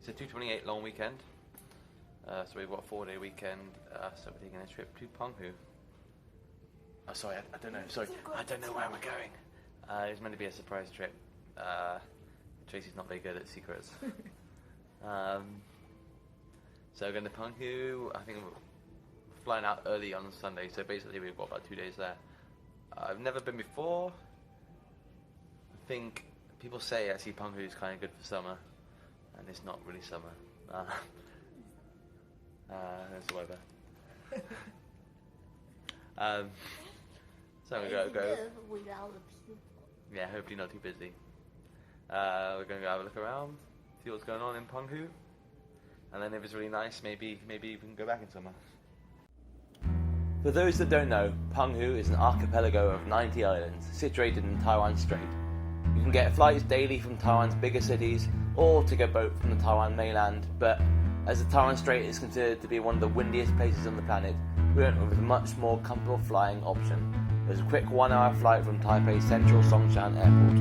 It's a 228 long weekend, so we've got a 4-day weekend, so we're taking a trip to Penghu. Oh, sorry, I don't know, I don't know where we're going. It's meant to be a surprise trip. Tracy's not very good at secrets. So we're going to Penghu. I think we're flying out early on Sunday, so basically we've got about 2 days there. I've never been before. I think people say actually Penghu is kind of good for summer, and it's not really summer. There's the weather. So we're going to go. Without the people. Yeah, hopefully not too busy. We're going to go have a look around, see what's going on in Penghu, and then if it's really nice, maybe we can go back in summer. For those that don't know, Penghu is an archipelago of 90 islands situated in Taiwan Strait. You can get flights daily from Taiwan's bigger cities or take a boat from the Taiwan mainland, but as the Taiwan Strait is considered to be one of the windiest places on the planet, we went with a much more comfortable flying option. There's a quick 1-hour flight from Taipei's central Songshan Airport.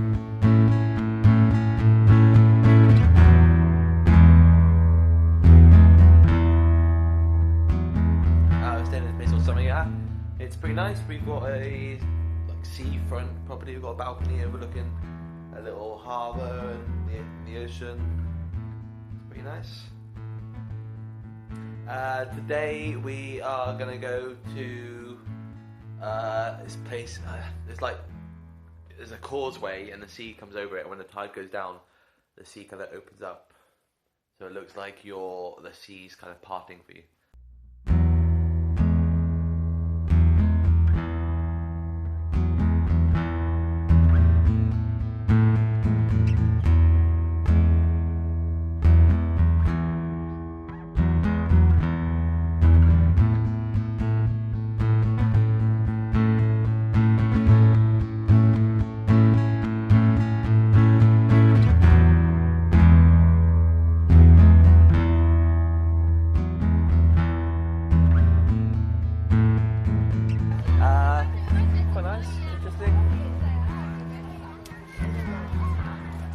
We're staying in a place called Samaya. It's pretty nice. We've got a seafront property. We've got a balcony overlooking a little harbour and the ocean. It's pretty nice. Today we are going to go to this place. There's a causeway and the sea comes over it, and when the tide goes down, the sea kind of opens up, so it looks like the sea's kind of parting for you.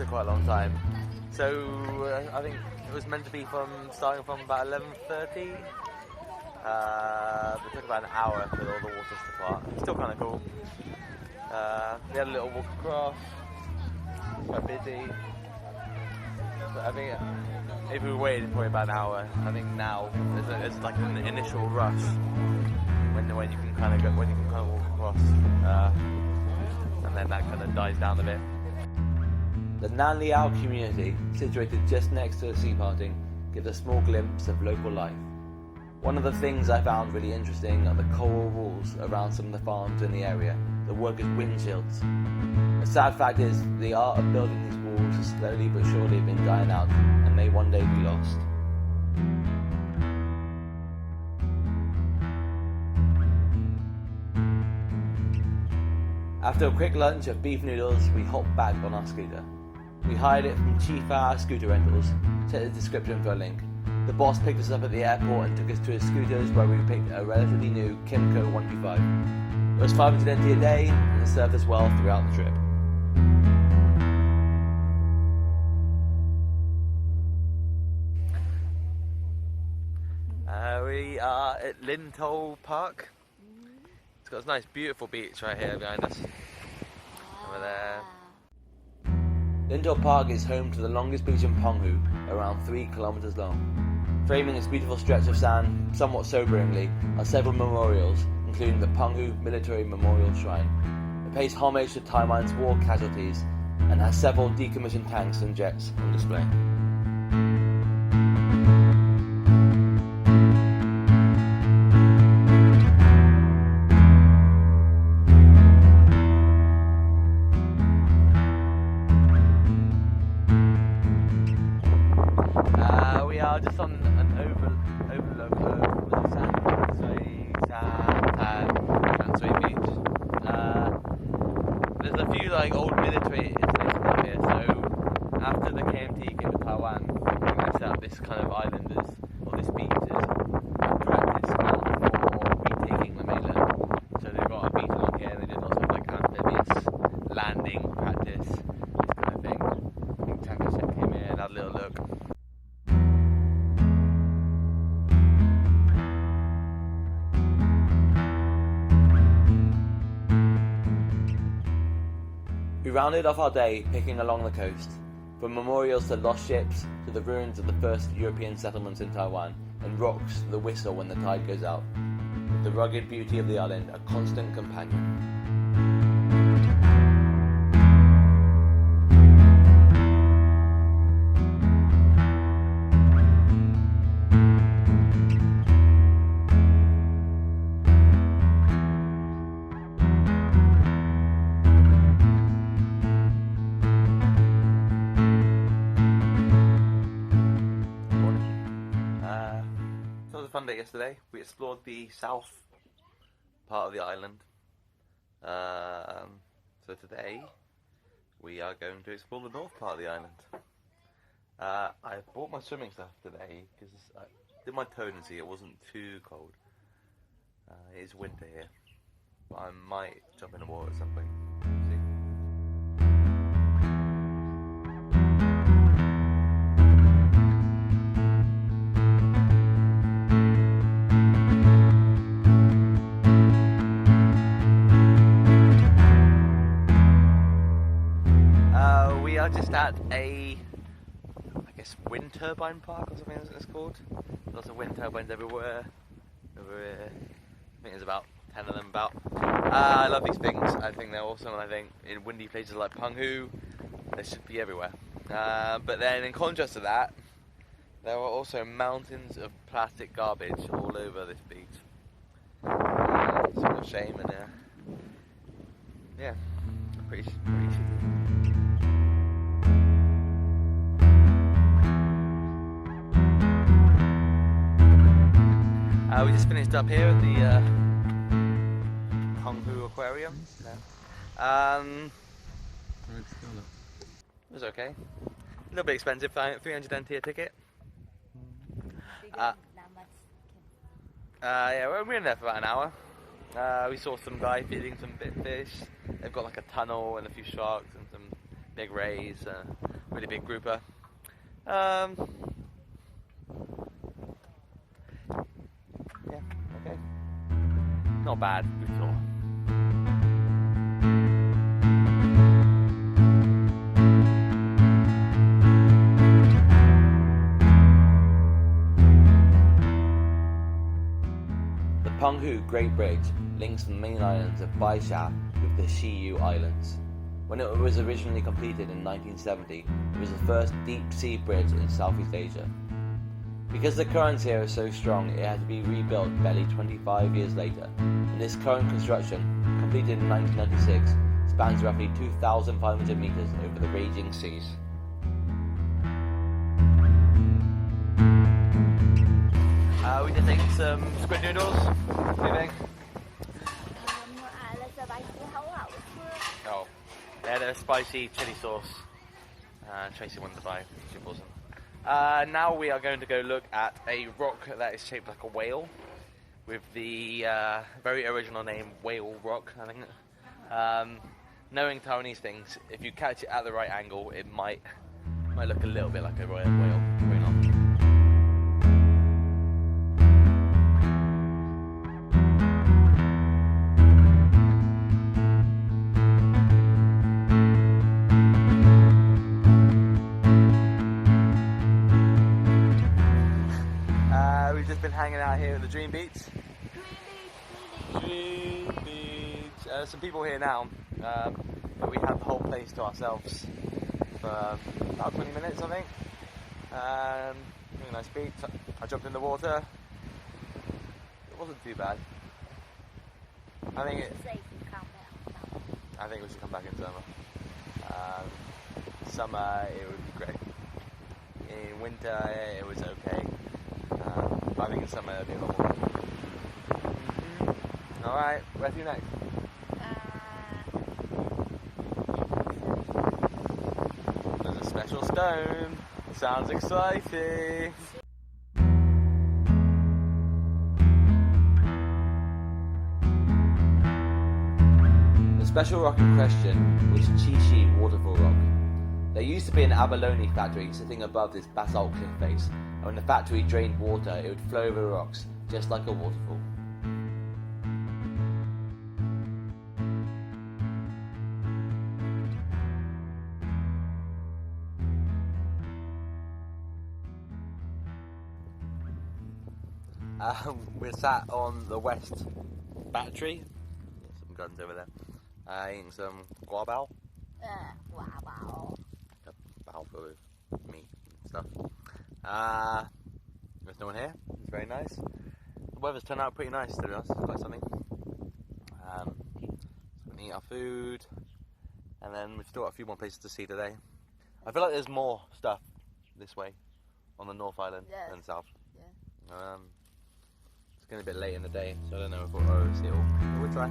Quite a long time. So I think it was meant to be starting from about 11:30. It took about an hour for all the waters to part. Still kind of cool. We had a little walk across. Quite busy. But I think if we waited probably about an hour, I think now there's like an initial rush when you can kind of walk across, and then that kind of dies down a bit. The Nan Liao community, situated just next to the sea parting, gives a small glimpse of local life. One of the things I found really interesting are the coral walls around some of the farms in the area that work as windshields. The sad fact is, the art of building these walls has slowly but surely been dying out and may one day be lost. After a quick lunch of beef noodles, we hopped back on our scooter. We hired it from Chifa Scooter Rentals. Check the description for a link. The boss picked us up at the airport and took us to his scooters, where we picked a relatively new Kimco 125. It was 500 NT a day and it served us well throughout the trip. We are at Lintol Park. It's got this nice beautiful beach right here behind us. Over there. Lintol Park is home to the longest beach in Penghu, around 3 kilometers long. Framing this beautiful stretch of sand, somewhat soberingly, are several memorials, including the Penghu Military Memorial Shrine. It pays homage to Taiwan's war casualties and has several decommissioned tanks and jets on display. We are just on an overlook of Sui Beach. There's a few old military installations out here, so after the KMT came to Taiwan, they set up this kind of island this beach as practice ground for retaking the mainland. So they've got a beach along here, and they did lots of amphibious landing practice, this kind of thing. I think Tanker Ship came here and had a little look. We rounded off our day picking along the coast, from memorials to lost ships to the ruins of the first European settlements in Taiwan, and rocks to the whistle when the tide goes out, with the rugged beauty of the island a constant companion. Fun day yesterday. We explored the south part of the island. So today we are going to explore the north part of the island. I bought my swimming stuff today because I did my toad and see it wasn't too cold. It is winter here, but I might jump in the water at some point. See. Just at a, I guess, wind turbine park or something as it's called. Lots of wind turbines everywhere. Over here. I think there's about 10 of them about. I love these things. I think they're awesome. I think in windy places like Penghu, they should be everywhere. But then in contrast to that, there are also mountains of plastic garbage all over this beach. It's a real shame, and yeah, pretty shitty. We just finished up here at the Penghu Aquarium. It was okay. A little bit expensive, 300 NT a ticket. Yeah, we were in there for about an hour. We saw some guy feeding some big fish. They've got like a tunnel and a few sharks and some big rays, really big grouper. Okay. Not bad, we thought. The Penghu Great Bridge links the main islands of Baisha with the Shiyu Islands. When it was originally completed in 1970, it was the first deep-sea bridge in Southeast Asia. Because the currents here are so strong, it had to be rebuilt barely 25 years later, and this current construction, completed in 1996, spans roughly 2,500 meters over the raging seas. We just ate some squid noodles. What do you think? Oh, they had a spicy chili sauce. Tracy wanted to buy, she wasn't. Now we are going to go look at a rock that is shaped like a whale, with the very original name Whale Rock, I think. Knowing Taiwanese things, if you catch it at the right angle, it might look a little bit like a royal whale. Very long. We've just been hanging out here at the Dream Beach. Dream Beach. Some people here now, but we have the whole place to ourselves for about 20 minutes, I think. Really nice beach. I jumped in the water. It wasn't too bad. I think we should come back in summer. Summer, it would be great. In winter, it was okay. I think in summer it'll be a lot more. Alright, where to next? There's a special stone. Sounds exciting. The special rock in question was Chi Waterfall Rock. There used to be an abalone factory sitting above this basalt cliff face, and when the factory drained water, it would flow over rocks, just like a waterfall. We're sat on the west battery. Some guns over there. Eating some guabao. Wow. A bao full of meat and stuff. There's no one here. It's very nice. The weather's turned out pretty nice, to be honest. It's quite sunny. So we're gonna eat our food, and then we've still got a few more places to see today. I feel like there's more stuff this way on the North Island than South. Yeah. It's getting a bit late in the day, so I don't know if we'll see it all. But we'll try.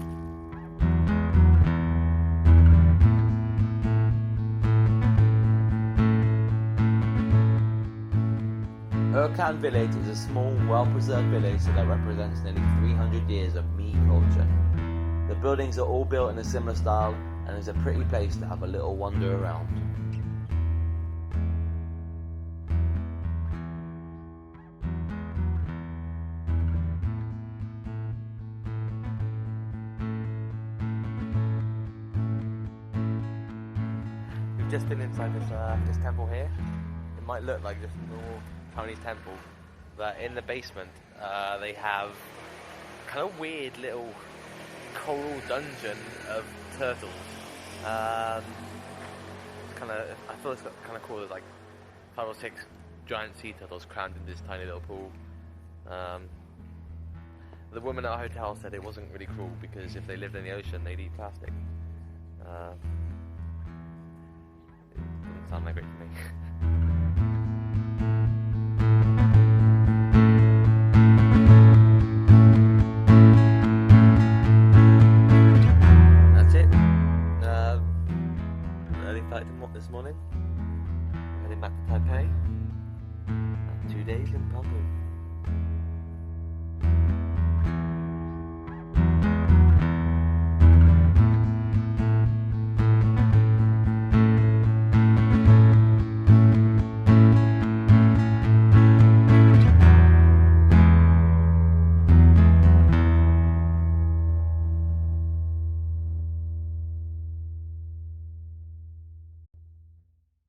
Urkan village is a small, well-preserved village that represents nearly 300 years of Mi culture. The buildings are all built in a similar style and is a pretty place to have a little wander around. We've just been inside this temple here. It might look like just a normal Chinese temple, but in the basement they have kind of weird little coral dungeon of turtles. I feel it's kind of cool. There's like 5 or 6 giant sea turtles crammed in this tiny little pool. The woman at our hotel said it wasn't really cruel because if they lived in the ocean, they'd eat plastic. It doesn't sound that great to me. This morning, heading back to Taipei. 2 days in Penghu.